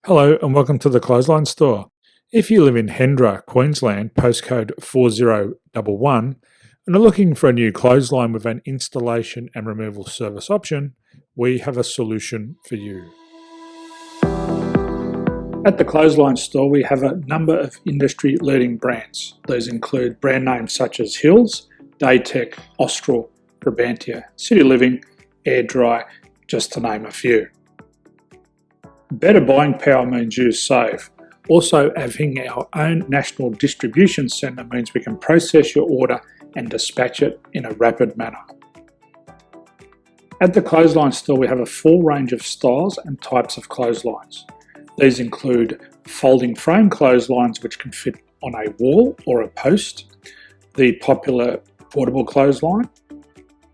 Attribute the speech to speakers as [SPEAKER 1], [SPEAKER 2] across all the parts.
[SPEAKER 1] Hello and welcome to the Clothesline Store. If you live in Hendra, Queensland, postcode 4011, and are looking for a new clothesline with an installation and removal service option, we have a solution for you. At the Clothesline Store, we have a number of industry-leading brands. These include brand names such as Hills, Daytech, Austral, Brabantia, City Living, Air Dry, just to name a few. Better buying power means you save. Also, having our own national distribution centre means we can process your order and dispatch it in a rapid manner. At the Clothesline Store, we have a full range of styles and types of clotheslines. These include folding frame clotheslines which can fit on a wall or a post, the popular portable clothesline,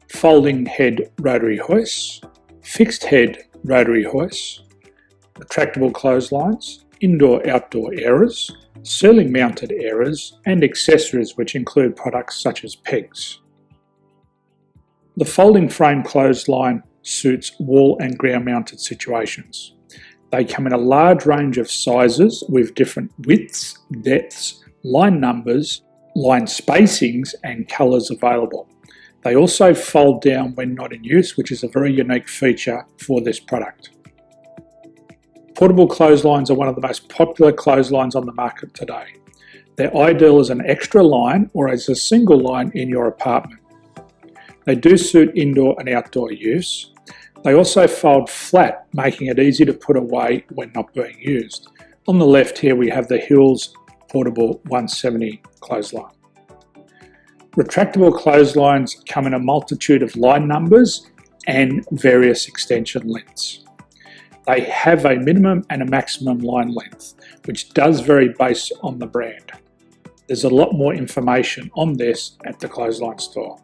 [SPEAKER 1] folding head rotary hoists, fixed head rotary hoists, retractable clotheslines, indoor-outdoor airers, ceiling mounted airers, and accessories which include products such as pegs. The folding frame clothesline suits wall and ground mounted situations. They come in a large range of sizes with different widths, depths, line numbers, line spacings and colours available. They also fold down when not in use, which is a very unique feature for this product. Portable clotheslines are one of the most popular clotheslines on the market today. They're ideal as an extra line or as a single line in your apartment. They do suit indoor and outdoor use. They also fold flat, making it easy to put away when not being used. On the left here we have the Hills Portable 170 clothesline. Retractable clotheslines come in a multitude of line numbers and various extension lengths. They have a minimum and a maximum line length, which does vary based on the brand. There's a lot more information on this at the Clothesline Store.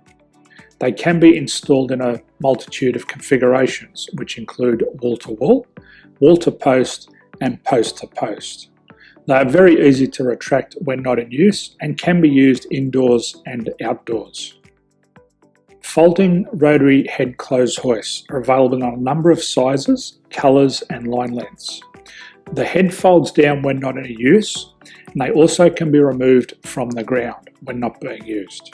[SPEAKER 1] They can be installed in a multitude of configurations, which include wall-to-wall, wall-to-post, and post-to-post. They are very easy to retract when not in use and can be used indoors and outdoors. Folding rotary head clothes hoists are available in a number of sizes, colours and line lengths. The head folds down when not in use, and they also can be removed from the ground when not being used.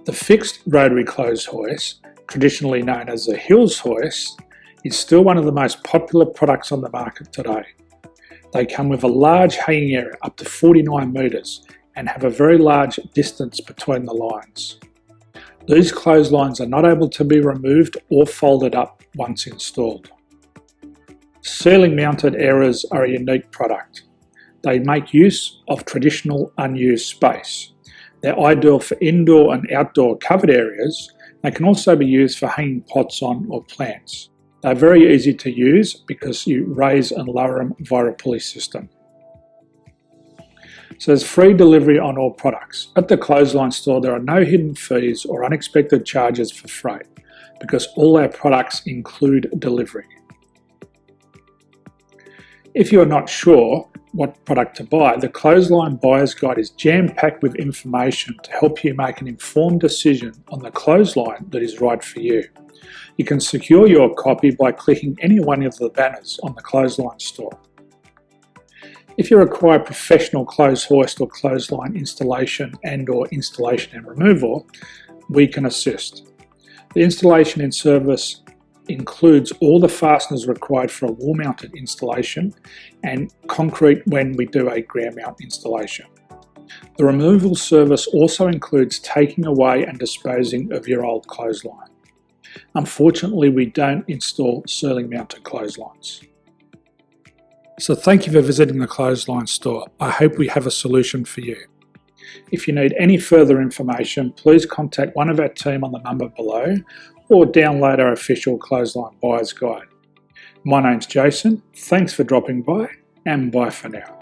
[SPEAKER 1] The fixed rotary clothes hoist, traditionally known as the Hills hoist, is still one of the most popular products on the market today. They come with a large hanging area up to 49 metres and have a very large distance between the lines. These clotheslines are not able to be removed or folded up once installed. Ceiling mounted airers are a unique product. They make use of traditional unused space. They're ideal for indoor and outdoor covered areas. They can also be used for hanging pots on or plants. They're very easy to use because you raise and lower them via a pulley system. So there's free delivery on all products. At the Clothesline Store, there are no hidden fees or unexpected charges for freight because all our products include delivery. If you're not sure what product to buy, the Clothesline Buyer's Guide is jam-packed with information to help you make an informed decision on the clothesline that is right for you. You can secure your copy by clicking any one of the banners on the Clothesline Store. If you require professional clothes hoist or clothesline installation and/or installation and removal, we can assist. The installation and service includes all the fasteners required for a wall-mounted installation and concrete when we do a ground mount installation. The removal service also includes taking away and disposing of your old clothesline. Unfortunately, we don't install ceiling mounted clotheslines. So thank you for visiting the Clothesline Store. I hope we have a solution for you. If you need any further information, please contact one of our team on the number below or download our official Clothesline Buyer's Guide. My name's Jason. Thanks for dropping by and bye for now.